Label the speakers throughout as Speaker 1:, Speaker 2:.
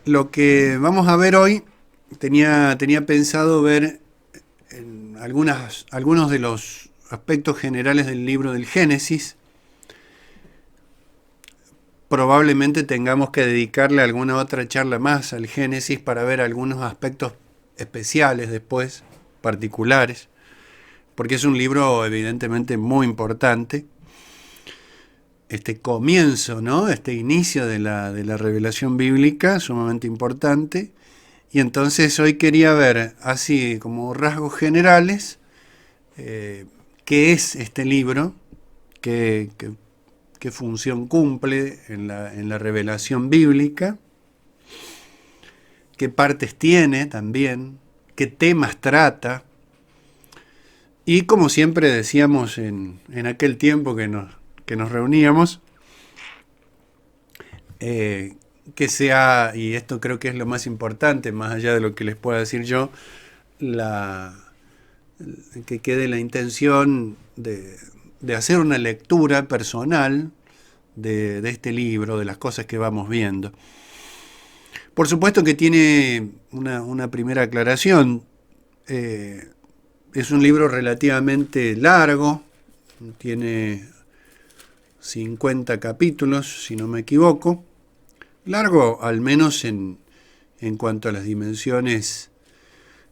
Speaker 1: Lo que vamos a ver hoy, tenía pensado ver algunos de los aspectos generales del libro del Génesis. Probablemente tengamos que dedicarle alguna otra charla más al Génesis para ver algunos aspectos especiales después, particulares, porque es un libro evidentemente muy importante. Este comienzo, ¿no? Este inicio de la revelación bíblica, sumamente importante. Y entonces hoy quería ver, así como rasgos generales, qué es este libro, qué función cumple en la revelación bíblica, qué partes tiene también, qué temas trata. Y como siempre decíamos en aquel tiempo que nos reuníamos, que sea, y esto creo que es lo más importante, más allá de lo que les pueda decir yo, que quede la intención de hacer una lectura personal de este libro, de las cosas que vamos viendo. Por supuesto que tiene una primera aclaración. Es un libro relativamente largo, tiene 50 capítulos, si no me equivoco. Largo al menos en cuanto a las dimensiones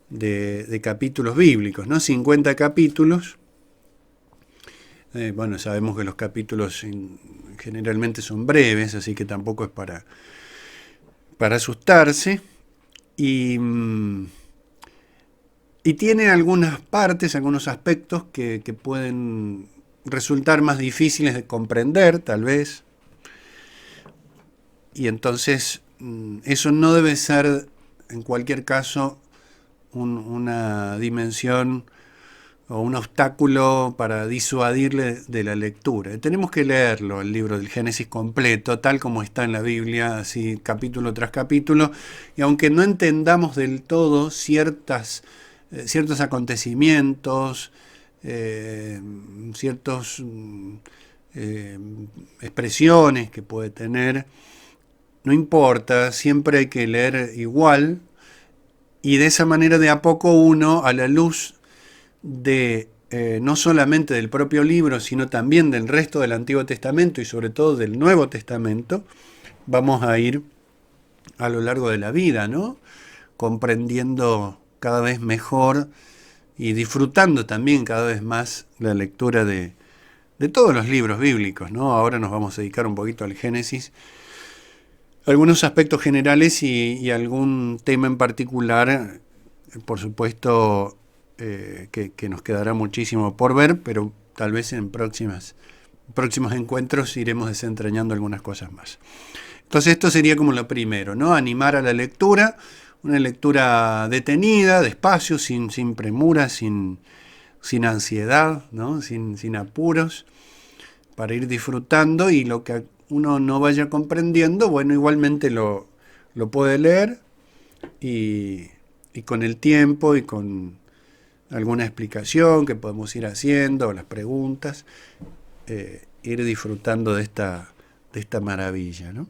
Speaker 1: de capítulos bíblicos, ¿no? 50 capítulos. Bueno, sabemos que los capítulos generalmente son breves, así que tampoco es para asustarse. Y tiene algunas partes, algunos aspectos que pueden resultar más difíciles de comprender, tal vez. Y entonces eso no debe ser, en cualquier caso, una dimensión o un obstáculo para disuadirle de la lectura. Tenemos que leerlo, el libro del Génesis completo, tal como está en la Biblia, así capítulo tras capítulo, y aunque no entendamos del todo ciertos acontecimientos, ciertas expresiones que puede tener, no importa, siempre hay que leer igual, y de esa manera de a poco uno, a la luz de no solamente del propio libro, sino también del resto del Antiguo Testamento y sobre todo del Nuevo Testamento, vamos a ir a lo largo de la vida, ¿no? Comprendiendo cada vez mejor y disfrutando también cada vez más la lectura de todos los libros bíblicos, ¿no? Ahora nos vamos a dedicar un poquito al Génesis, algunos aspectos generales y algún tema en particular, por supuesto, que nos quedará muchísimo por ver, pero tal vez en próximos encuentros iremos desentrañando algunas cosas más. Entonces esto sería como lo primero, ¿no? Animar a la lectura, una lectura detenida, despacio, sin premura, sin ansiedad, ¿no? Sin apuros, para ir disfrutando, y lo que uno no vaya comprendiendo, bueno, igualmente lo puede leer y con el tiempo y con alguna explicación que podemos ir haciendo, las preguntas, ir disfrutando de esta maravilla, ¿no?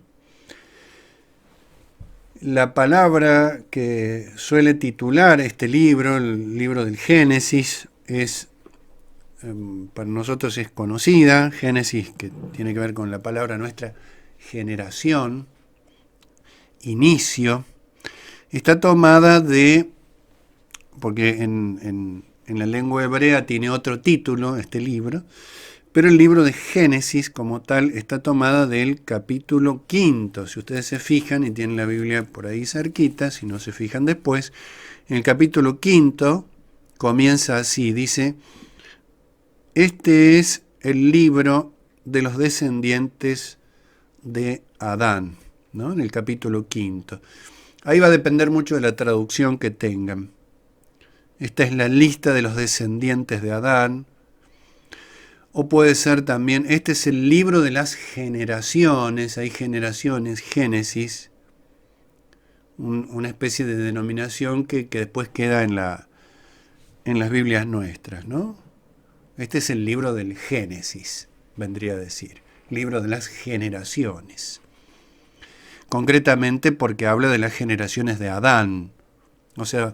Speaker 1: La palabra que suele titular este libro, el libro del Génesis, para nosotros es conocida. Génesis, que tiene que ver con la palabra nuestra, generación, inicio, está tomada porque en la lengua hebrea tiene otro título este libro, pero el libro de Génesis como tal está tomada del capítulo 5. Si ustedes se fijan y tienen la Biblia por ahí cerquita, si no se fijan después, en el capítulo 5 comienza así, dice: este es el libro de los descendientes de Adán, ¿no? En el capítulo 5. Ahí va a depender mucho de la traducción que tengan. Esta es la lista de los descendientes de Adán. O puede ser también, este es el libro de las generaciones. Hay generaciones, Génesis, una especie de denominación que después queda en las Biblias nuestras, ¿no? Este es el libro del Génesis, vendría a decir. Libro de las generaciones. concretamente porque habla de las generaciones de Adán. O sea,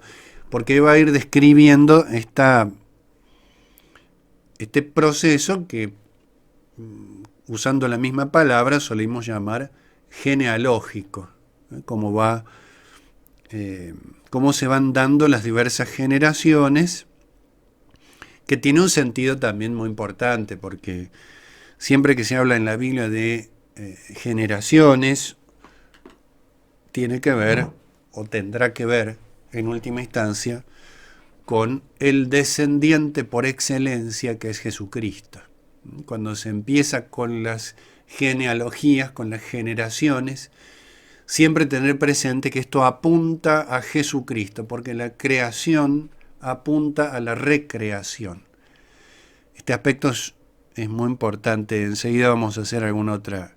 Speaker 1: porque va a ir describiendo este proceso que, usando la misma palabra, solemos llamar genealógico, ¿eh? Cómo se van dando las diversas generaciones, que tiene un sentido también muy importante, porque siempre que se habla en la Biblia de generaciones, tiene que ver, o tendrá que ver, en última instancia, con el descendiente por excelencia que es Jesucristo. Cuando se empieza con las genealogías, con las generaciones, siempre tener presente que esto apunta a Jesucristo, porque la creación apunta a la recreación. Este aspecto es muy importante. Enseguida vamos a hacer alguna otra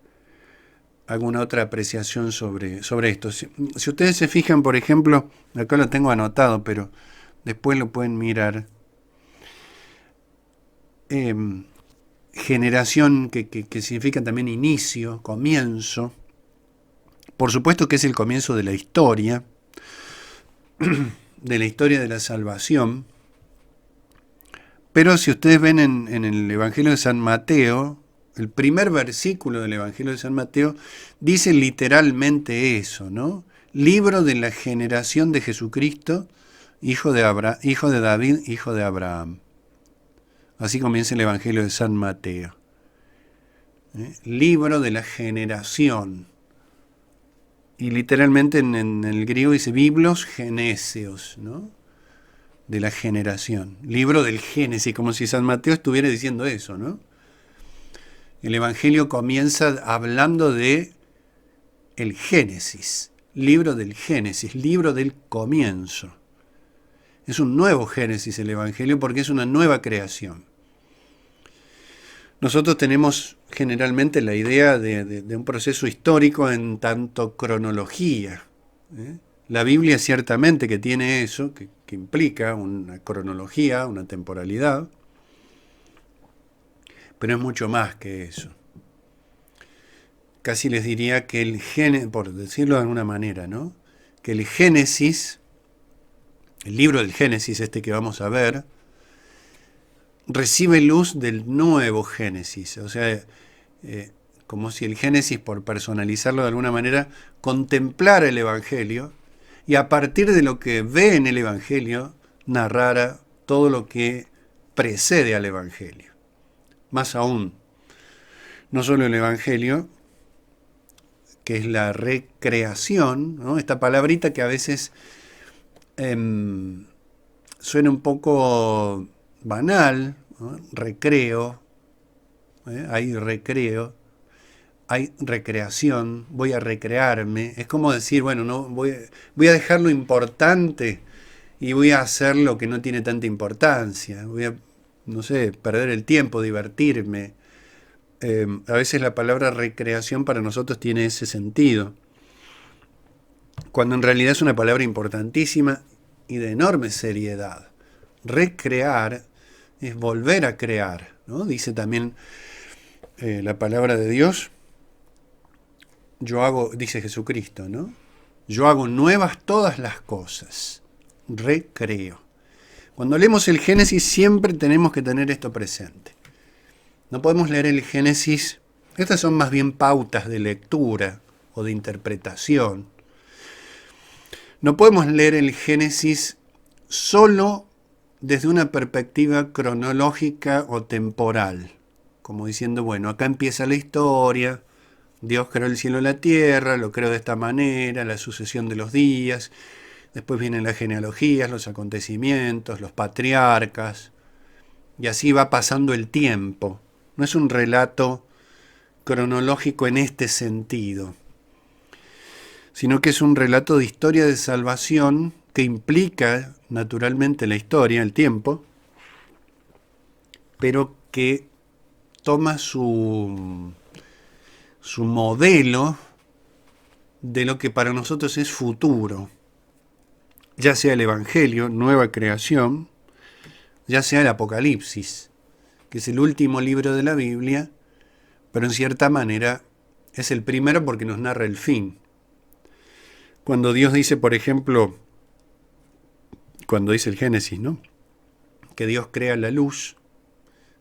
Speaker 1: apreciación sobre esto. Si ustedes se fijan, por ejemplo, acá lo tengo anotado, pero después lo pueden mirar. Generación, que significa también inicio, comienzo. Por supuesto que es el comienzo de la historia de la salvación. Pero si ustedes ven en el Evangelio de San Mateo, el primer versículo del Evangelio de San Mateo dice literalmente eso, ¿no? Libro de la generación de Jesucristo, hijo de David, hijo de Abraham. Así comienza el Evangelio de San Mateo. Libro de la generación. Y literalmente en el griego dice biblos geneseos, ¿no? De la generación. Libro del Génesis, como si San Mateo estuviera diciendo eso, ¿no? El Evangelio comienza hablando de el Génesis, libro del Génesis, libro del comienzo. Es un nuevo Génesis el Evangelio porque es una nueva creación. Nosotros tenemos generalmente la idea de un proceso histórico en tanto cronología. La Biblia ciertamente que tiene eso, que implica una cronología, una temporalidad, pero es mucho más que eso. Casi les diría que el Génesis, por decirlo de alguna manera, ¿no? Que el Génesis, el libro del Génesis, este que vamos a ver, recibe luz del nuevo Génesis. O sea, como si el Génesis, por personalizarlo de alguna manera, contemplara el Evangelio y a partir de lo que ve en el Evangelio, narrara todo lo que precede al Evangelio. Más aún, no solo el Evangelio, que es la recreación, ¿no? Esta palabrita que a veces suena un poco banal, ¿no? Recreo, hay recreo, hay recreación, voy a recrearme. Es como decir, bueno, no voy a dejar lo importante y voy a hacer lo que no tiene tanta importancia. Voy a, no sé, perder el tiempo, divertirme. A veces la palabra recreación para nosotros tiene ese sentido, cuando en realidad es una palabra importantísima y de enorme seriedad. Recrear es volver a crear, ¿no? Dice también la palabra de Dios, dice Jesucristo, ¿no? Yo hago nuevas todas las cosas, recreo. Cuando leemos el Génesis siempre tenemos que tener esto presente. No podemos leer el Génesis, estas son más bien pautas de lectura o de interpretación. No podemos leer el Génesis solo desde una perspectiva cronológica o temporal, como diciendo, bueno, acá empieza la historia, Dios creó el cielo y la tierra, lo creó de esta manera, la sucesión de los días, después vienen las genealogías, los acontecimientos, los patriarcas, y así va pasando el tiempo. No es un relato cronológico en este sentido, sino que es un relato de historia de salvación que implica naturalmente la historia, el tiempo, pero que toma su modelo de lo que para nosotros es futuro, ya sea el Evangelio, nueva creación, ya sea el Apocalipsis, que es el último libro de la Biblia, pero en cierta manera es el primero porque nos narra el fin. Cuando Dios dice, por ejemplo, cuando dice el Génesis, ¿no?, que Dios crea la luz,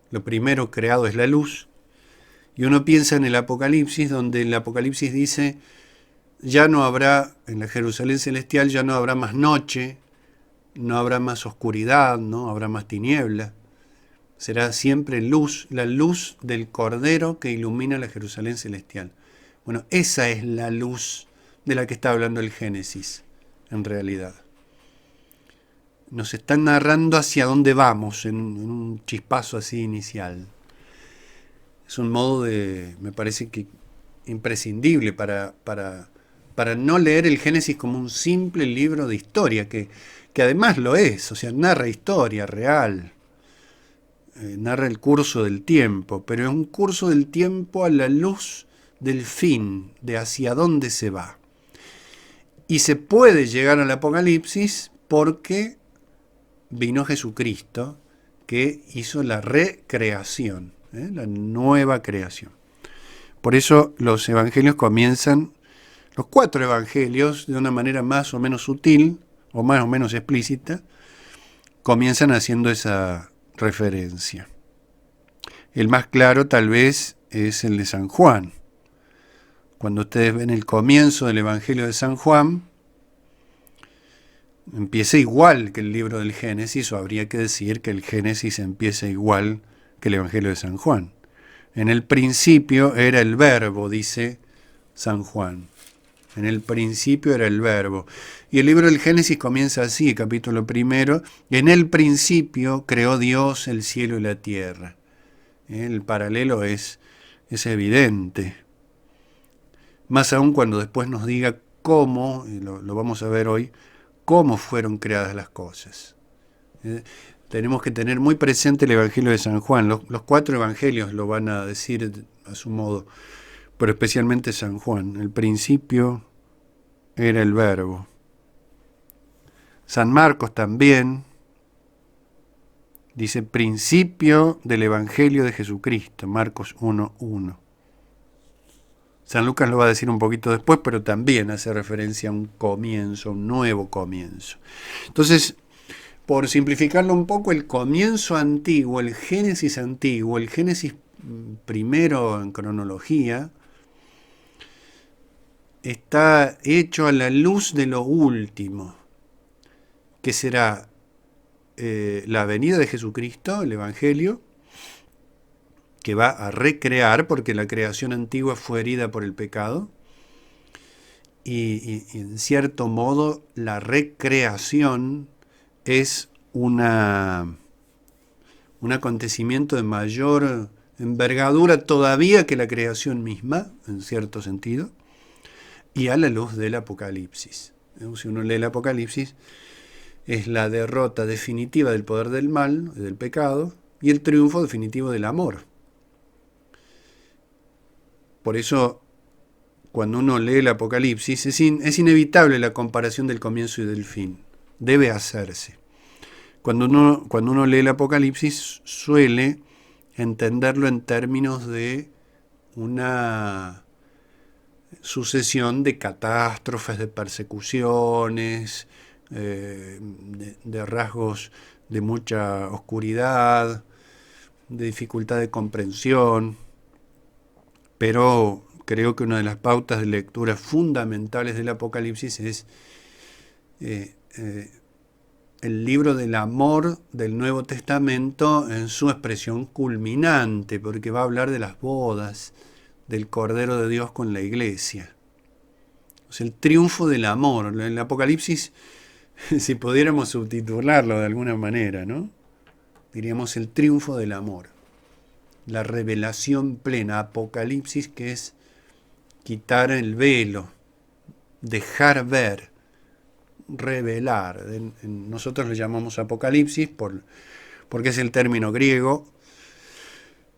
Speaker 1: lo primero creado es la luz, y uno piensa en el Apocalipsis, donde el Apocalipsis dice, ya no habrá, en la Jerusalén celestial, ya no habrá más noche, no habrá más oscuridad, no habrá más tiniebla. Será siempre luz, la luz del Cordero que ilumina la Jerusalén celestial. Bueno, esa es la luz de la que está hablando el Génesis, en realidad. Nos están narrando hacia dónde vamos en un chispazo así inicial. Es un modo me parece que imprescindible para no leer el Génesis como un simple libro de historia, que además lo es, o sea, narra historia real, narra el curso del tiempo, pero es un curso del tiempo a la luz del fin, de hacia dónde se va. Y se puede llegar al Apocalipsis porque vino Jesucristo, que hizo la recreación, la nueva creación. Por eso los evangelios comienzan, los 4 evangelios, de una manera más o menos sutil, o más o menos explícita, comienzan haciendo esa referencia. El más claro tal vez es el de San Juan. Cuando ustedes ven el comienzo del Evangelio de San Juan, empieza igual que el libro del Génesis, o habría que decir que el Génesis empieza igual que el Evangelio de San Juan. En el principio era el Verbo, dice San Juan. En el principio era el Verbo. Y el libro del Génesis comienza así, capítulo 1. En el principio creó Dios el cielo y la tierra. El paralelo es evidente. Más aún cuando después nos diga cómo, y lo vamos a ver hoy, cómo fueron creadas las cosas. Tenemos que tener muy presente el Evangelio de San Juan. Los 4 evangelios lo van a decir a su modo, pero especialmente San Juan. El principio era el Verbo. San Marcos también dice principio del Evangelio de Jesucristo, Marcos 1:1. San Lucas lo va a decir un poquito después, pero también hace referencia a un comienzo, un nuevo comienzo. Entonces, por simplificarlo un poco, el comienzo antiguo, el Génesis antiguo, el Génesis primero en cronología, está hecho a la luz de lo último, que será la venida de Jesucristo, el Evangelio, que va a recrear, porque la creación antigua fue herida por el pecado, y en cierto modo la recreación es un acontecimiento de mayor envergadura todavía que la creación misma, en cierto sentido, y a la luz del Apocalipsis. Si uno lee el Apocalipsis, es la derrota definitiva del poder del mal, del pecado, y el triunfo definitivo del amor. Por eso, cuando uno lee el Apocalipsis, es inevitable la comparación del comienzo y del fin. Debe hacerse. Cuando uno lee el Apocalipsis, suele entenderlo en términos de una sucesión de catástrofes, de persecuciones, de rasgos de mucha oscuridad, de dificultad de comprensión. Pero creo que una de las pautas de lectura fundamentales del Apocalipsis es el libro del amor del Nuevo Testamento en su expresión culminante, porque va a hablar de las bodas del Cordero de Dios con la Iglesia. O sea, el triunfo del amor. El Apocalipsis, si pudiéramos subtitularlo de alguna manera, ¿no?, diríamos el triunfo del amor. La revelación plena, Apocalipsis, que es quitar el velo, dejar ver, revelar. Nosotros le llamamos Apocalipsis porque es el término griego.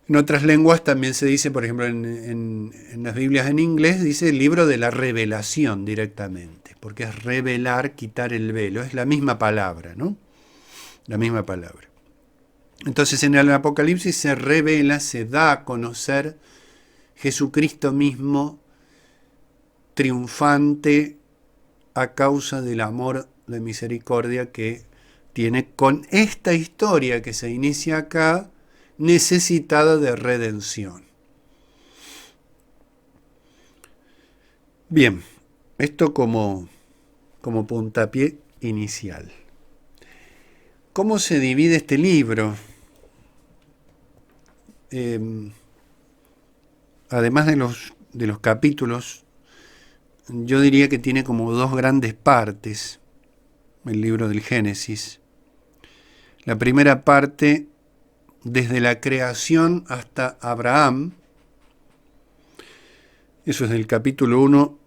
Speaker 1: En otras lenguas también se dice, por ejemplo, en las Biblias en inglés, dice el libro de la revelación directamente, porque es revelar, quitar el velo. Es la misma palabra, ¿no? La misma palabra. Entonces en el Apocalipsis se revela, se da a conocer Jesucristo mismo, triunfante a causa del amor de misericordia que tiene con esta historia que se inicia acá, necesitada de redención. Bien, esto como puntapié inicial. ¿Cómo se divide este libro? Además de los capítulos, yo diría que tiene como dos grandes partes el libro del Génesis. La primera parte, desde la creación hasta Abraham, eso es del capítulo 1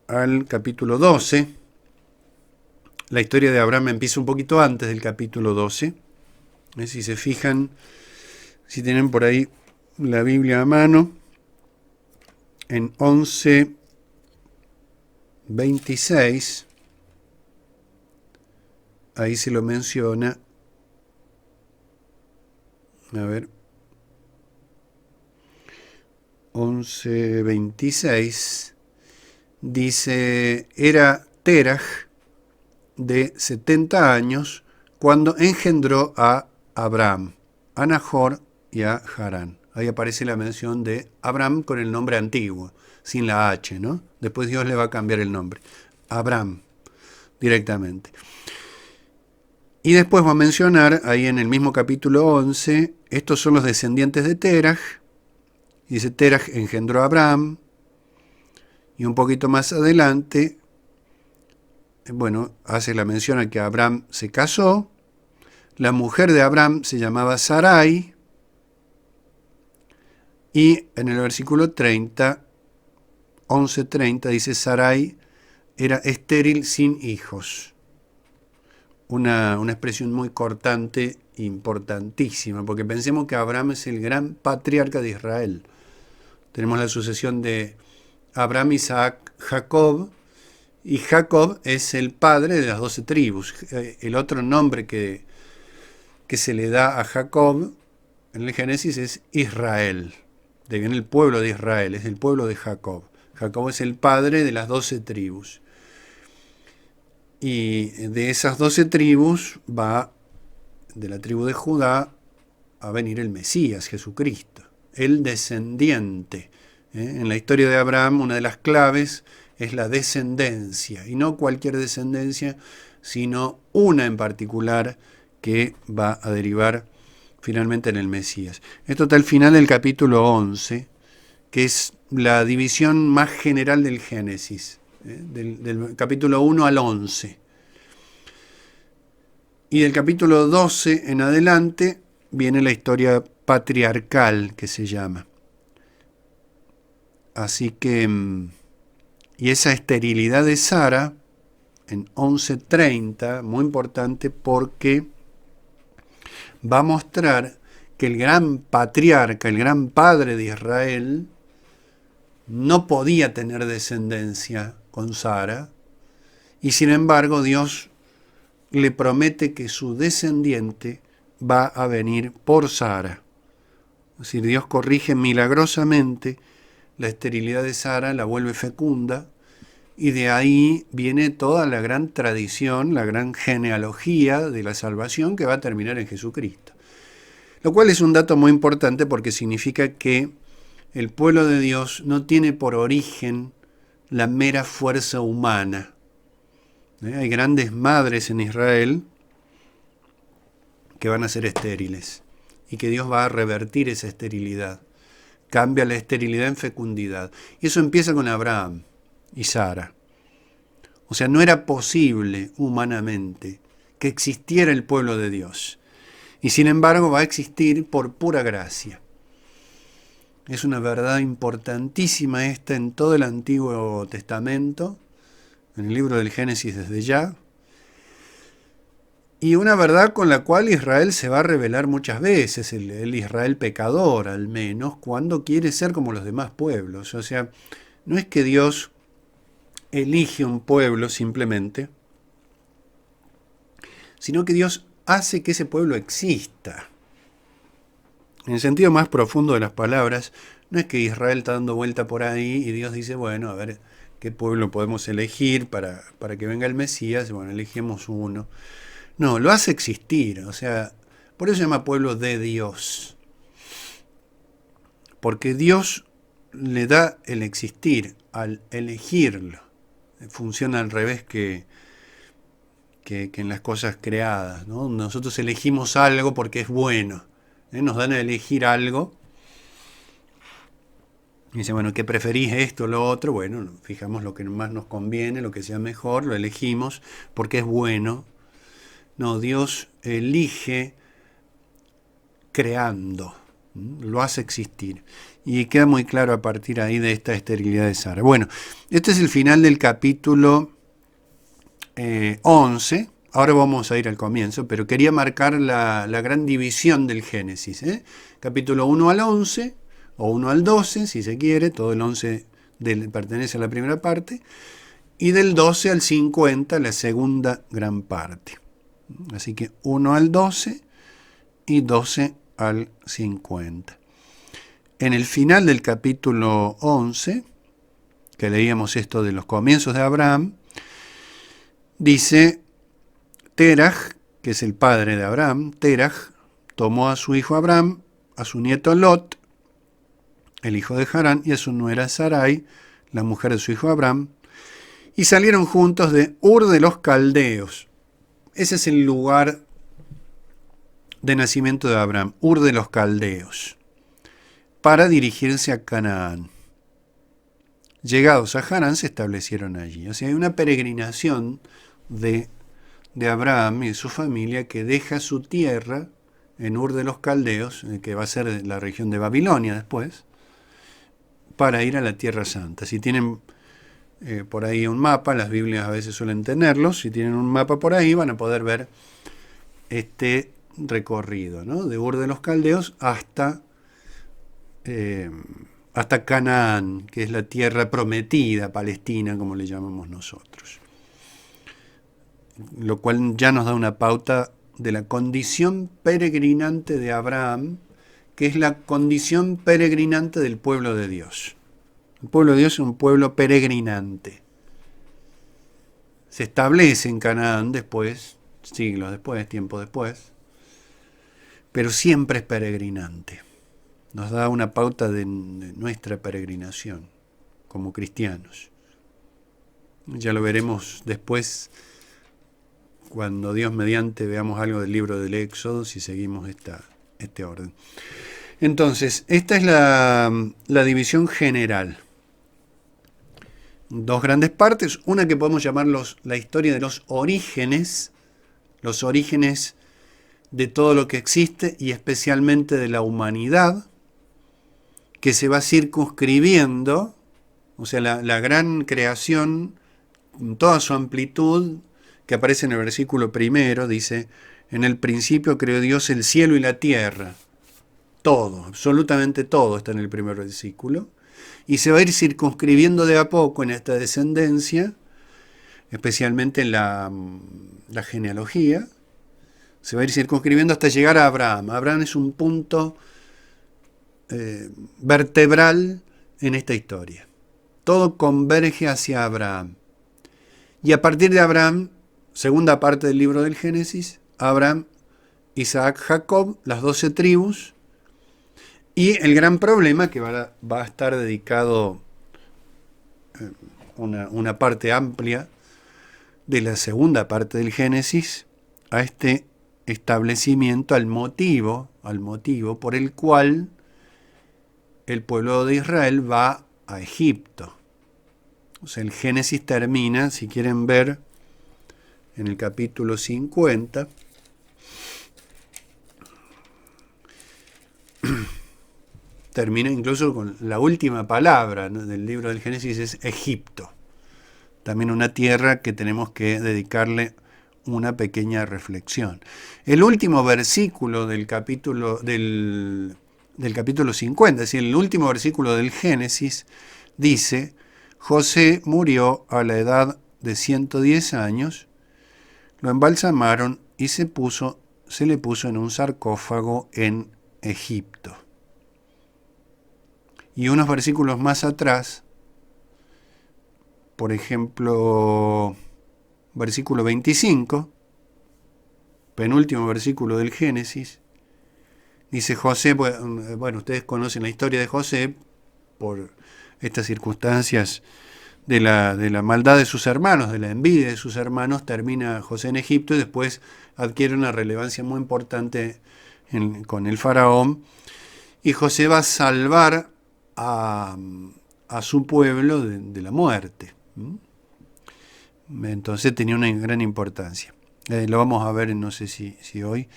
Speaker 1: al capítulo 12. La historia de Abraham empieza un poquito antes del capítulo 12. Si se fijan, si tienen por ahí la Biblia a mano, en 11:26, ahí se lo menciona. A ver, 11:26 dice: era Teraj de 70 años cuando engendró a Abraham, a Nahor y a Harán. Ahí aparece la mención de Abraham con el nombre antiguo, sin la H, ¿no? Después Dios le va a cambiar el nombre. Abraham, directamente. Y después va a mencionar, ahí en el mismo capítulo 11, estos son los descendientes de Teraj. Dice: Teraj engendró a Abraham. Y un poquito más adelante, hace la mención a que Abraham se casó. La mujer de Abraham se llamaba Sarai. Y en el versículo 30, 11:30, dice: Sarai era estéril sin hijos. Una expresión muy cortante, importantísima, porque pensemos que Abraham es el gran patriarca de Israel. Tenemos la sucesión de Abraham, Isaac, Jacob, y Jacob es el padre de las 12 tribus. El otro nombre que se le da a Jacob en el Génesis es Israel. De viene el pueblo de Israel, es el pueblo de Jacob. Jacob es el padre de las 12 tribus. Y de esas 12 tribus va, de la tribu de Judá, a venir el Mesías, Jesucristo, el descendiente. En la historia de Abraham, una de las claves es la descendencia, y no cualquier descendencia, sino una en particular que va a derivar finalmente en el Mesías. Esto está al final del capítulo 11, que es la división más general del Génesis, del capítulo 1 al 11. Y del capítulo 12 en adelante viene la historia patriarcal, que se llama. Así que, y esa esterilidad de Sara, en 11:30, muy importante porque va a mostrar que el gran patriarca, el gran padre de Israel, no podía tener descendencia con Sara, y sin embargo Dios le promete que su descendiente va a venir por Sara. Es decir, Dios corrige milagrosamente la esterilidad de Sara, la vuelve fecunda, y de ahí viene toda la gran tradición, la gran genealogía de la salvación que va a terminar en Jesucristo. Lo cual es un dato muy importante porque significa que el pueblo de Dios no tiene por origen la mera fuerza humana. Hay grandes madres en Israel que van a ser estériles y que Dios va a revertir esa esterilidad. Cambia la esterilidad en fecundidad. Y eso empieza con Abraham y Sara. O sea, no era posible humanamente que existiera el pueblo de Dios. Y sin embargo va a existir por pura gracia. Es una verdad importantísima esta en todo el Antiguo Testamento, en el libro del Génesis desde ya, y una verdad con la cual Israel se va a rebelar muchas veces, el Israel pecador al menos, cuando quiere ser como los demás pueblos. O sea, no es que Dios elige un pueblo simplemente, sino que Dios hace que ese pueblo exista. En el sentido más profundo de las palabras, no es que Israel está dando vuelta por ahí y Dios dice, bueno, a ver, ¿Qué pueblo podemos elegir para que venga el Mesías? Bueno, elegimos uno. No, lo hace existir, o sea, por eso se llama pueblo de Dios. Porque Dios le da el existir al elegirlo. Funciona al revés que en las cosas creadas, ¿no? Nosotros elegimos algo porque es bueno. Nos dan a elegir algo. Y dice, bueno, ¿qué preferís esto o lo otro? Bueno, fijamos lo que más nos conviene, lo que sea mejor, lo elegimos porque es bueno. No, Dios elige creando, lo hace existir. Y queda muy claro a partir ahí de esta esterilidad de Sara. Bueno, este es el final del capítulo 11. Ahora vamos a ir al comienzo, pero quería marcar la gran división del Génesis. Capítulo 1 al 11, o 1 al 12, si se quiere, todo el 11 pertenece a la primera parte, y del 12 al 50, la segunda gran parte. Así que 1 al 12 y 12 al 50. En el final del capítulo 11, que leíamos esto de los comienzos de Abraham, dice, Teraj, que es el padre de Abraham, Teraj tomó a su hijo Abraham, a su nieto Lot, el hijo de Harán, y a su nuera Sarai, la mujer de su hijo Abraham, y salieron juntos de Ur de los Caldeos. Ese es el lugar de nacimiento de Abraham, Ur de los Caldeos, para dirigirse a Canaán. Llegados a Harán se establecieron allí. O sea, hay una peregrinación de Abraham y de su familia que deja su tierra en Ur de los Caldeos, que va a ser la región de Babilonia después, para ir a la Tierra Santa. Si tienen por ahí un mapa, las Biblias a veces suelen tenerlos, si tienen un mapa por ahí van a poder ver este recorrido, ¿no? De Ur de los Caldeos hasta Canaán, que es la tierra prometida, Palestina, como le llamamos nosotros. Lo cual ya nos da una pauta de la condición peregrinante de Abraham, que es la condición peregrinante del pueblo de Dios. El pueblo de Dios es un pueblo peregrinante. Se establece en Canaán después, siglos después, tiempo después, pero siempre es peregrinante. Nos da una pauta de nuestra peregrinación como cristianos. Ya lo veremos después, cuando Dios mediante veamos algo del libro del Éxodo, si seguimos este orden. Entonces, esta es la división general. Dos grandes partes, una que podemos llamar la historia de los orígenes de todo lo que existe y especialmente de la humanidad, que se va circunscribiendo, o sea, la gran creación, en toda su amplitud, que aparece en el versículo primero, dice, en el principio creó Dios el cielo y la tierra. Todo, absolutamente todo está en el primer versículo. Y se va a ir circunscribiendo de a poco en esta descendencia, especialmente en la genealogía, se va a ir circunscribiendo hasta llegar a Abraham. Abraham es un punto vertebral en esta historia. Todo converge hacia Abraham. Y a partir de Abraham, segunda parte del libro del Génesis, Abraham, Isaac, Jacob, las 12 tribus, y el gran problema que va a estar dedicado una parte amplia de la segunda parte del Génesis a este establecimiento, al motivo por el cual el pueblo de Israel va a Egipto. O sea, el Génesis termina, si quieren ver, en el capítulo 50. Termina incluso con la última palabra, ¿no?, del libro del Génesis, es Egipto. También una tierra que tenemos que dedicarle una pequeña reflexión. El último versículo del capítulo 50, es decir, el último versículo del Génesis, dice, José murió a la edad de 110 años, lo embalsamaron y se le puso en un sarcófago en Egipto. Y unos versículos más atrás por ejemplo, versículo 25, penúltimo versículo del Génesis, dice José, bueno, ustedes conocen la historia de José por estas circunstancias de la maldad de sus hermanos, de la envidia de sus hermanos, termina José en Egipto y después adquiere una relevancia muy importante con el faraón. Y José va a salvar a su pueblo de la muerte. Entonces tenía una gran importancia. Lo vamos a ver, no sé si hoy,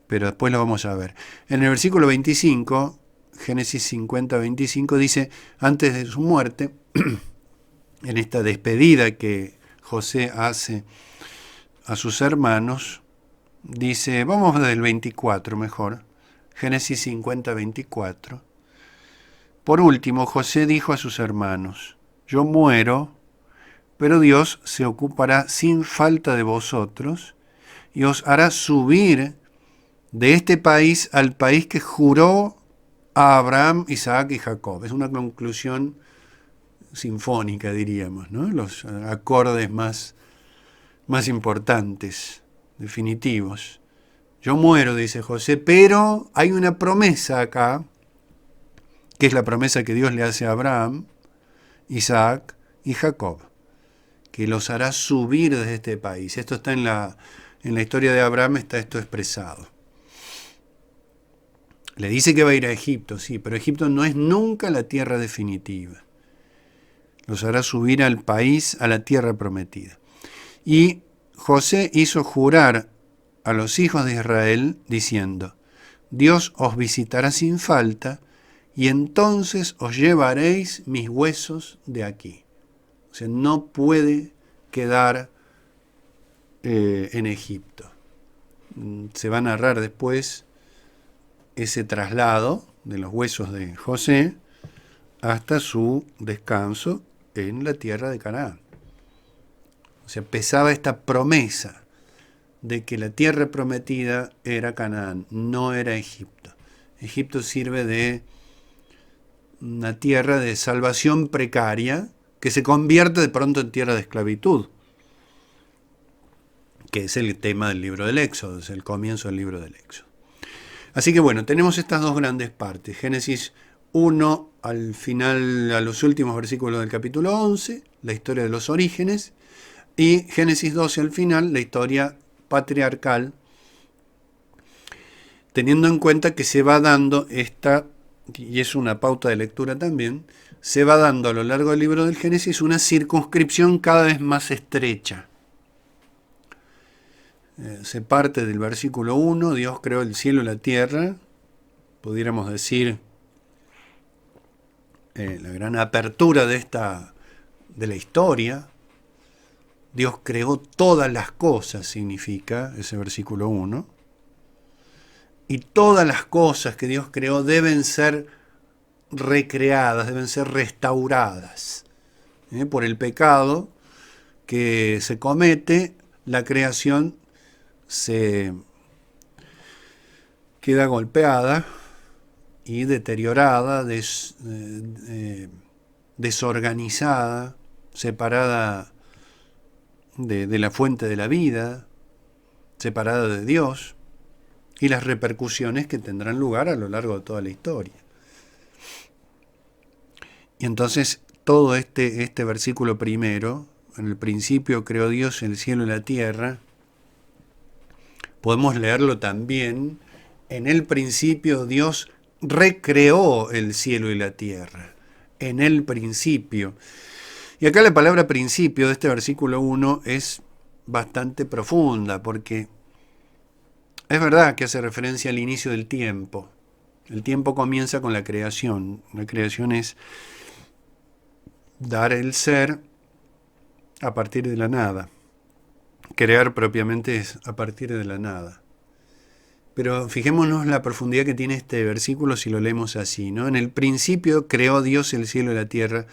Speaker 1: pero después lo vamos a ver. En el versículo 25, Génesis 50, 25, dice, antes de su muerte, en esta despedida que José hace a sus hermanos, dice, vamos del 24 mejor, Génesis 50, 24. Por último, José dijo a sus hermanos, yo muero, pero Dios se ocupará sin falta de vosotros y os hará subir de este país al país que juró a Abraham, Isaac y Jacob. Es una conclusión sinfónica, diríamos, ¿no? Los acordes más importantes, definitivos. Yo muero, dice José, pero hay una promesa acá, que es la promesa que Dios le hace a Abraham, Isaac y Jacob, que los hará subir desde este país. Esto está en la historia de Abraham, está esto expresado. Le dice que va a ir a Egipto, sí, pero Egipto no es nunca la tierra definitiva. Los hará subir al país, a la tierra prometida. Y José hizo jurar a los hijos de Israel, diciendo, Dios os visitará sin falta, y entonces os llevaréis mis huesos de aquí. O sea, no puede quedar en Egipto. Se va a narrar después ese traslado de los huesos de José hasta su descanso en la tierra de Canaán. O sea, pesaba esta promesa de que la tierra prometida era Canaán, no era Egipto. Egipto sirve de una tierra de salvación precaria que se convierte de pronto en tierra de esclavitud, que es el tema del libro del Éxodo, es el comienzo del libro del Éxodo. Así que bueno, tenemos estas dos grandes partes. Génesis 1 al final, a los últimos versículos del capítulo 11, la historia de los orígenes, y Génesis 12 al final, la historia patriarcal, teniendo en cuenta que se va dando esta, y es una pauta de lectura también, se va dando a lo largo del libro del Génesis una circunscripción cada vez más estrecha. Se parte del versículo 1, Dios creó el cielo y la tierra, pudiéramos decir la gran apertura de la historia. Dios creó todas las cosas, significa ese versículo 1. Y todas las cosas que Dios creó deben ser recreadas, deben ser restauradas. Por el pecado que se comete, la creación se queda golpeada y deteriorada, desorganizada, separada de la fuente de la vida, separada de Dios, y las repercusiones que tendrán lugar a lo largo de toda la historia. Y entonces todo este versículo primero, en el principio creó Dios el cielo y la tierra, podemos leerlo también, en el principio Dios recreó el cielo y la tierra, en el principio. Y acá la palabra principio de este versículo 1 es bastante profunda, porque es verdad que hace referencia al inicio del tiempo. El tiempo comienza con la creación. La creación es dar el ser a partir de la nada. Crear propiamente es a partir de la nada. Pero fijémonos la profundidad que tiene este versículo si lo leemos así, ¿no? En el principio creó Dios el cielo y la tierra.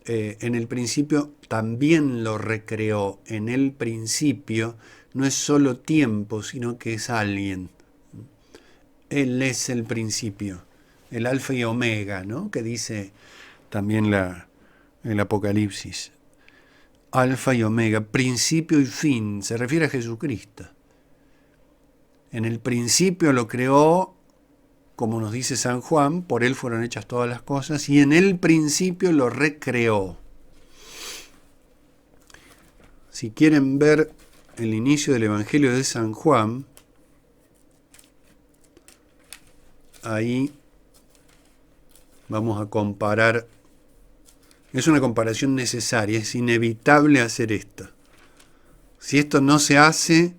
Speaker 1: En el principio también lo recreó. En el principio no es solo tiempo, sino que es alguien. Él es el principio, el alfa y omega, ¿no? Que dice también el Apocalipsis. Alfa y Omega, principio y fin, se refiere a Jesucristo. En el principio lo creó, como nos dice San Juan, por él fueron hechas todas las cosas, y en el principio lo recreó. Si quieren ver el inicio del Evangelio de San Juan, ahí vamos a comparar. Es una comparación necesaria, es inevitable hacer esto. Si esto no se hace,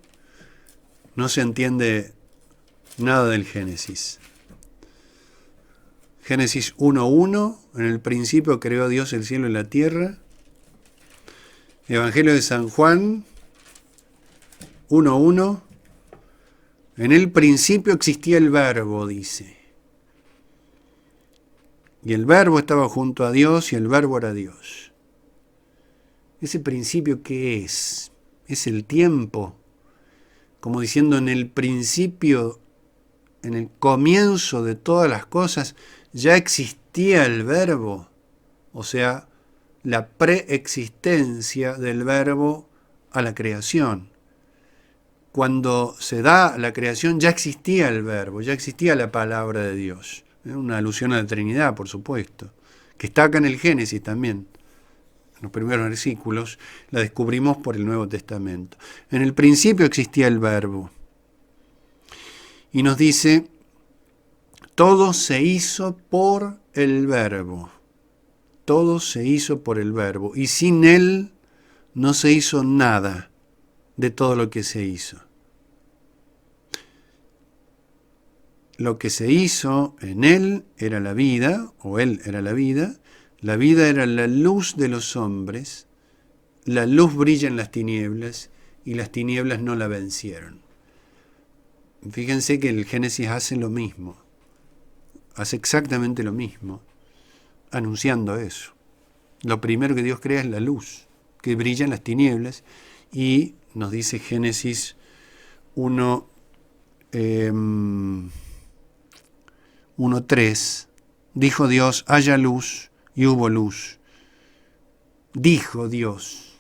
Speaker 1: no se entiende nada del Génesis. Génesis 1:1, en el principio creó Dios el cielo y la tierra. Evangelio de San Juan 1:1, en el principio existía el Verbo, dice. Y el Verbo estaba junto a Dios y el Verbo era Dios. ¿Ese principio qué es? Es el tiempo. Como diciendo, en el principio, en el comienzo de todas las cosas, ya existía el Verbo. O sea, la preexistencia del Verbo a la creación. Cuando se da la creación ya existía el Verbo, ya existía la palabra de Dios. Una alusión a la Trinidad, por supuesto, que está acá en el Génesis también. En los primeros versículos la descubrimos por el Nuevo Testamento. En el principio existía el Verbo. Y nos dice, todo se hizo por el Verbo. Todo se hizo por el Verbo. Y sin él no se hizo nada de todo lo que se hizo. Lo que se hizo en él era la vida, o él era la vida era la luz de los hombres, la luz brilla en las tinieblas, y las tinieblas no la vencieron. Fíjense que el Génesis hace lo mismo, hace exactamente lo mismo, anunciando eso. Lo primero que Dios crea es la luz, que brilla en las tinieblas, y nos dice Génesis 1:3, dijo Dios, haya luz, y hubo luz. Dijo Dios.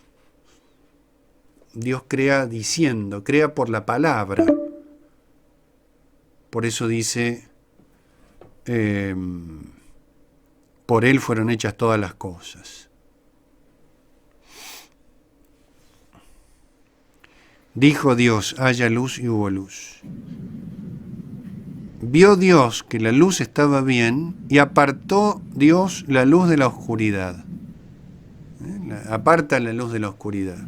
Speaker 1: Dios crea diciendo, crea por la palabra. Por eso dice, por él fueron hechas todas las cosas. Dijo Dios, haya luz y hubo luz. Vio Dios que la luz estaba bien y apartó Dios la luz de la oscuridad. Aparta la luz de la oscuridad.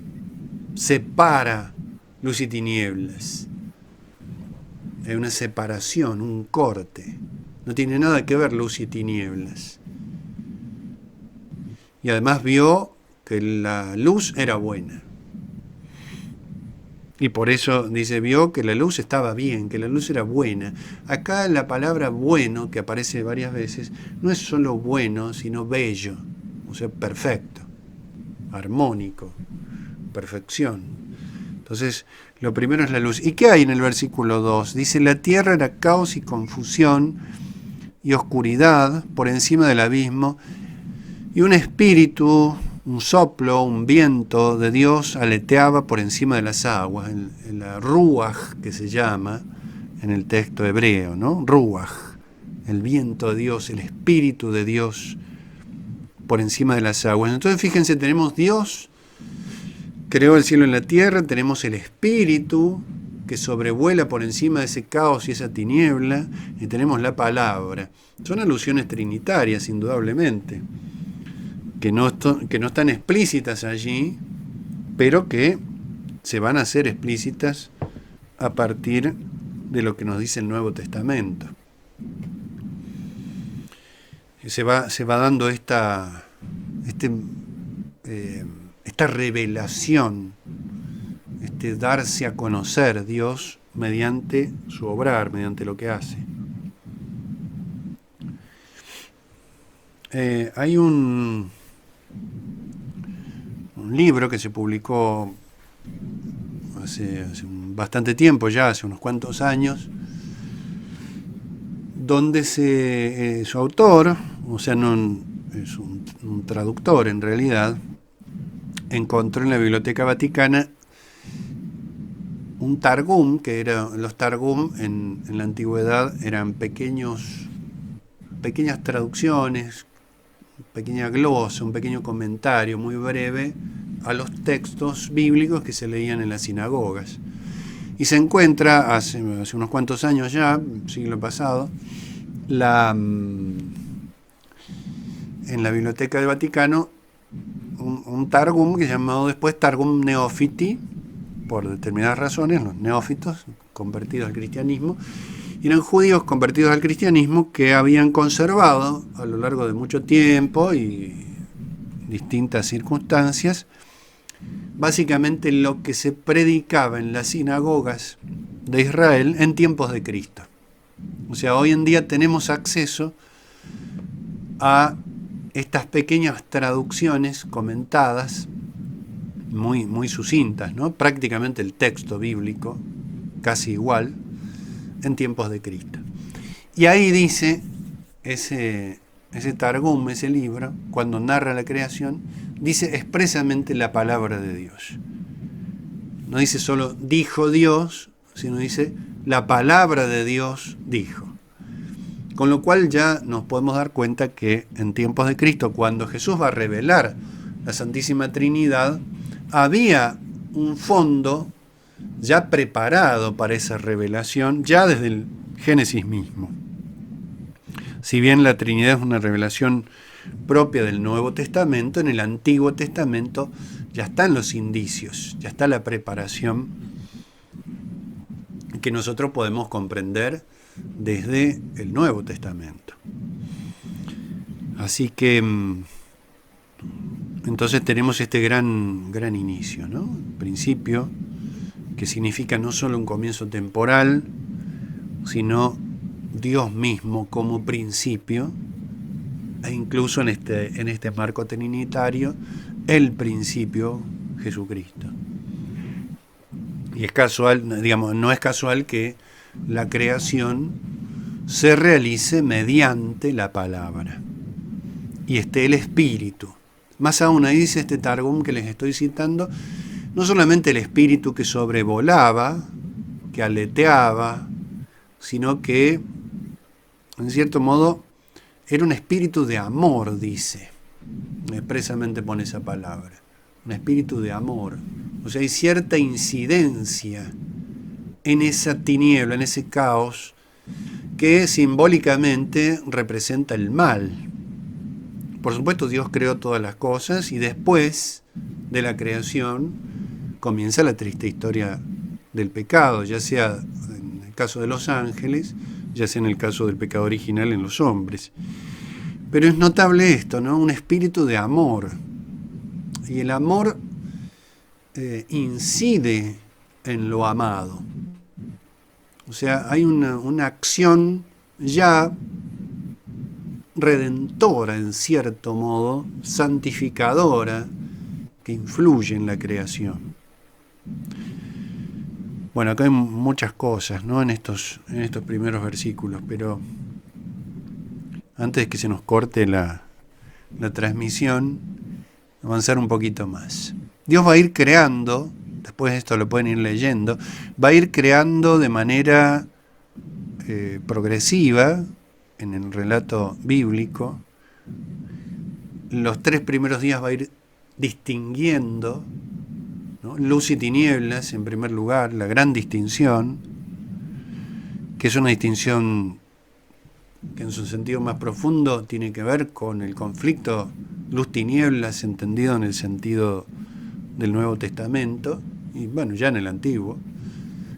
Speaker 1: Separa luz y tinieblas. Hay una separación, un corte. No tiene nada que ver luz y tinieblas. Y además vio que la luz era buena. Y por eso dice, vio que la luz estaba bien, que la luz era buena. Acá la palabra bueno, que aparece varias veces, no es solo bueno, sino bello, o sea, perfecto, armónico, perfección. Entonces, lo primero es la luz. ¿Y qué hay en el versículo 2? Dice, la tierra era caos y confusión y oscuridad por encima del abismo, y un espíritu, un soplo, un viento de Dios aleteaba por encima de las aguas, en la ruaj que se llama en el texto hebreo, ¿no? Ruaj, el viento de Dios, el espíritu de Dios por encima de las aguas. Entonces fíjense, tenemos Dios, creó el cielo y la tierra, tenemos el espíritu que sobrevuela por encima de ese caos y esa tiniebla, y tenemos la palabra. Son alusiones trinitarias, indudablemente, que no están explícitas allí, pero que se van a hacer explícitas a partir de lo que nos dice el Nuevo Testamento. Se va dando esta revelación, este darse a conocer Dios mediante su obrar, mediante lo que hace. Hay un libro que se publicó hace bastante tiempo ya, hace unos cuantos años, donde su autor, o sea, no es un traductor en realidad, encontró en la Biblioteca Vaticana un Targum, que los Targum en la antigüedad eran pequeñas traducciones, pequeña glosa, un pequeño comentario muy breve a los textos bíblicos que se leían en las sinagogas. Y se encuentra hace unos cuantos años ya, siglo pasado, en la Biblioteca del Vaticano, un Targum que se llamó después Targum Neófiti, por determinadas razones, los neófitos convertidos al cristianismo, y eran judíos convertidos al cristianismo que habían conservado a lo largo de mucho tiempo y distintas circunstancias, básicamente lo que se predicaba en las sinagogas de Israel en tiempos de Cristo. O sea, hoy en día tenemos acceso a estas pequeñas traducciones comentadas, muy sucintas, ¿no? Prácticamente el texto bíblico, casi igual, en tiempos de Cristo. Y ahí dice ese Targum, ese libro, cuando narra la creación, dice expresamente la palabra de Dios. No dice solo dijo Dios, sino dice la palabra de Dios dijo. Con lo cual ya nos podemos dar cuenta que en tiempos de Cristo, cuando Jesús va a revelar la Santísima Trinidad, había un fondo ya preparado para esa revelación, ya desde el Génesis mismo. Si bien la Trinidad es una revelación propia del Nuevo Testamento, en el Antiguo Testamento ya están los indicios, ya está la preparación que nosotros podemos comprender desde el Nuevo Testamento. Así que entonces tenemos este gran inicio, ¿no? Principio, que significa no solo un comienzo temporal, sino Dios mismo como principio, e incluso en este marco trinitario, el principio Jesucristo. Y es casual, digamos, no es casual que la creación se realice mediante la palabra y esté el Espíritu. Más aún, ahí dice este Targum que les estoy citando, no solamente el Espíritu que sobrevolaba, que aleteaba, sino que, en cierto modo, era un espíritu de amor, dice. Expresamente pone esa palabra. Un espíritu de amor. O sea, hay cierta incidencia en esa tiniebla, en ese caos, que simbólicamente representa el mal. Por supuesto, Dios creó todas las cosas y después de la creación comienza la triste historia del pecado, ya sea en el caso de los ángeles, ya sea en el caso del pecado original en los hombres. Pero es notable esto, ¿no? Un espíritu de amor. Y el amor incide en lo amado. O sea, hay una acción ya redentora, en cierto modo, santificadora, que influye en la creación. Bueno, acá hay muchas cosas, ¿no? en estos primeros versículos, pero antes de que se nos corte la transmisión, avanzar un poquito más. Dios va a ir creando, después de esto lo pueden ir leyendo, va a ir creando de manera progresiva, en el relato bíblico. Los 3 primeros días va a ir distinguiendo, ¿no? Luz y tinieblas, en primer lugar, la gran distinción, que es una distinción que en su sentido más profundo tiene que ver con el conflicto luz-tinieblas, entendido en el sentido del Nuevo Testamento, y bueno, ya en el Antiguo,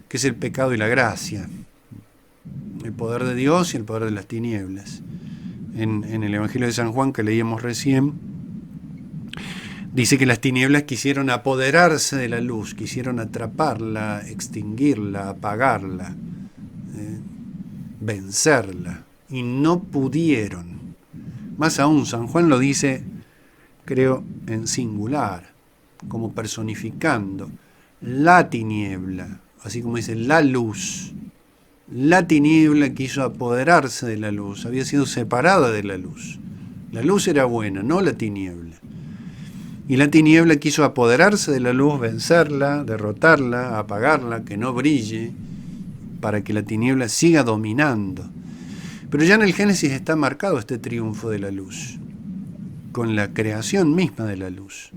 Speaker 1: que es el pecado y la gracia, el poder de Dios y el poder de las tinieblas. En el Evangelio de San Juan, que leíamos recién, dice que las tinieblas quisieron apoderarse de la luz, quisieron atraparla, extinguirla, apagarla, vencerla, y no pudieron. Más aún, San Juan lo dice, creo, en singular, como personificando la tiniebla, así como dice la luz. La tiniebla quiso apoderarse de la luz, había sido separada de la luz, La luz era buena, no la tiniebla. Y la tiniebla quiso apoderarse de la luz, vencerla, derrotarla, apagarla, que no brille, para que la tiniebla siga dominando. Pero ya en el Génesis está marcado este triunfo de la luz, con la creación misma de la luz.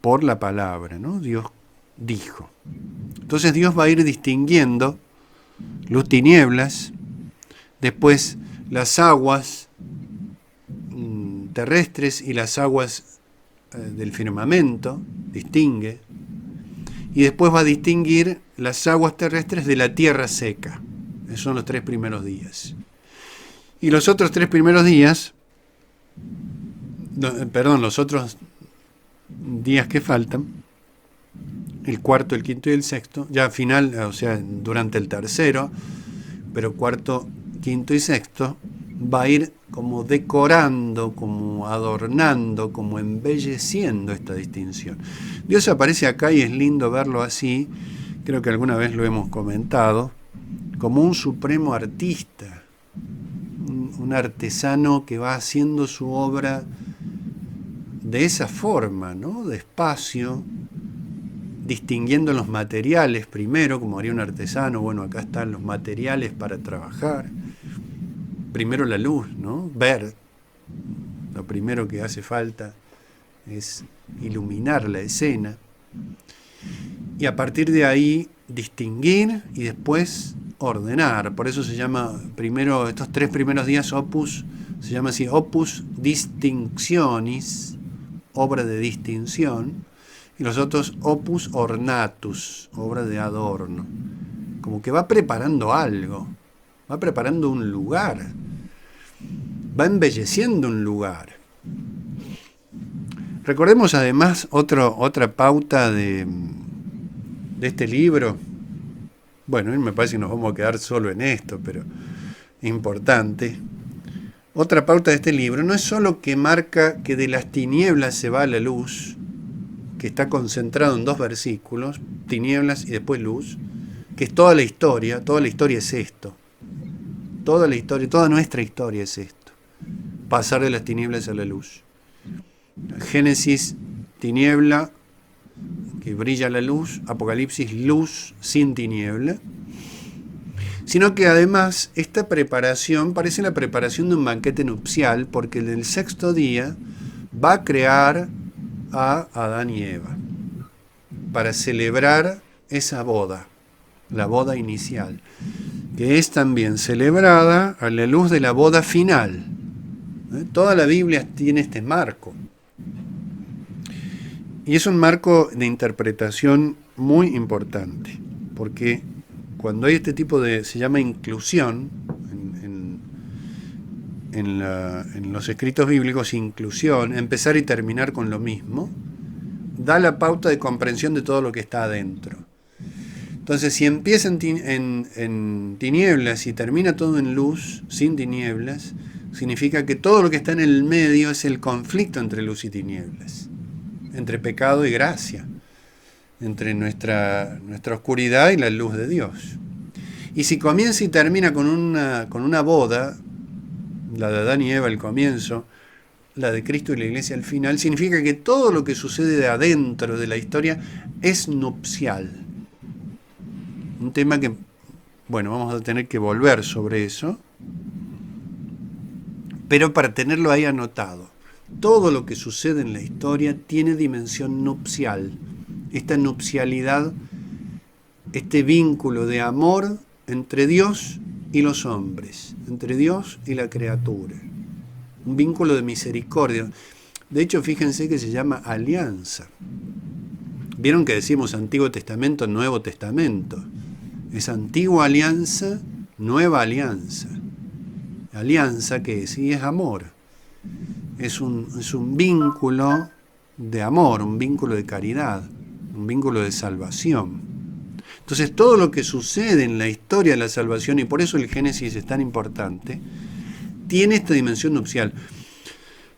Speaker 1: Por la palabra, ¿no? Dios dijo. Entonces Dios va a ir distinguiendo luz, tinieblas, después las aguas terrestres y las aguas del firmamento, distingue, y después va a distinguir las aguas terrestres de la tierra seca. Esos son los 3 primeros días. Y los otros 3 primeros días, los otros días que faltan, el cuarto, el quinto y el sexto, ya al final, o sea, durante el tercero, pero cuarto, quinto y sexto, va a ir como decorando, como adornando, como embelleciendo esta distinción. Dios aparece acá y es lindo verlo así, creo que alguna vez lo hemos comentado, como un supremo artista, un artesano que va haciendo su obra de esa forma, ¿no? Despacio, distinguiendo los materiales primero, como haría un artesano. Bueno, acá están los materiales para trabajar. Primero la luz, ¿no? Ver. Lo primero que hace falta es iluminar la escena. Y a partir de ahí distinguir y después ordenar. Por eso se llama primero, estos 3 primeros días opus, se llama así opus distinctionis, obra de distinción, y los otros opus ornatus, obra de adorno. Como que va preparando algo, va preparando un lugar, va embelleciendo un lugar. Recordemos además otra pauta de este libro. Bueno, me parece que nos vamos a quedar solo en esto, pero es importante. Otra pauta de este libro no es solo que marca que de las tinieblas se va a la luz, que está concentrado en 2 versículos, tinieblas y después luz, que es toda la historia es esto. Toda la historia, toda nuestra historia es esto. Pasar de las tinieblas a la luz. Génesis, tiniebla, que brilla la luz. Apocalipsis, luz sin tiniebla. Sino que además esta preparación parece la preparación de un banquete nupcial, porque en el 6º día va a crear a Adán y Eva para celebrar esa boda, la boda inicial, que es también celebrada a la luz de la boda final. Toda la Biblia tiene este marco. Y es un marco de interpretación muy importante, porque cuando hay este tipo de, se llama inclusión, en los escritos bíblicos, inclusión, empezar y terminar con lo mismo, da la pauta de comprensión de todo lo que está adentro. Entonces, si empieza en tinieblas y termina todo en luz, sin tinieblas, significa que todo lo que está en el medio es el conflicto entre luz y tinieblas, entre pecado y gracia, entre nuestra oscuridad y la luz de Dios. Y si comienza y termina con una boda, la de Adán y Eva al comienzo, la de Cristo y la Iglesia al final, significa que todo lo que sucede de adentro de la historia es nupcial. Un tema que, bueno, vamos a tener que volver sobre eso, pero para tenerlo ahí anotado. Todo lo que sucede en la historia tiene dimensión nupcial. Esta nupcialidad, este vínculo de amor entre Dios y los hombres, entre Dios y la criatura. Un vínculo de misericordia. De hecho, fíjense que se llama alianza. Vieron que decimos Antiguo Testamento, Nuevo Testamento. Es antigua alianza, nueva alianza. Alianza que sí es amor. Es un vínculo de amor, un vínculo de caridad, un vínculo de salvación. Entonces todo lo que sucede en la historia de la salvación, y por eso el Génesis es tan importante, tiene esta dimensión nupcial.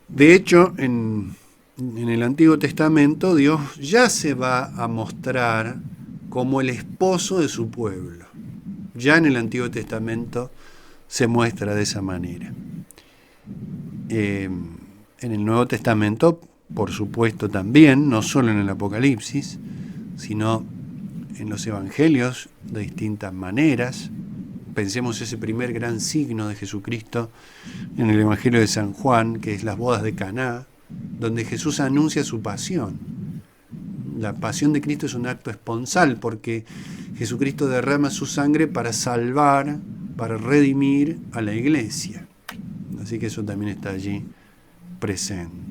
Speaker 1: De hecho, en el Antiguo Testamento, Dios ya se va a mostrar como el esposo de su pueblo. Ya en el Antiguo Testamento se muestra de esa manera. En el Nuevo Testamento, por supuesto también, no solo en el Apocalipsis, sino en los Evangelios de distintas maneras. Pensemos ese primer gran signo de Jesucristo en el Evangelio de San Juan, que es las bodas de Caná, donde Jesús anuncia su pasión. La pasión de Cristo es un acto esponsal, porque Jesucristo derrama su sangre para salvar, para redimir a la iglesia. Así que eso también está allí presente.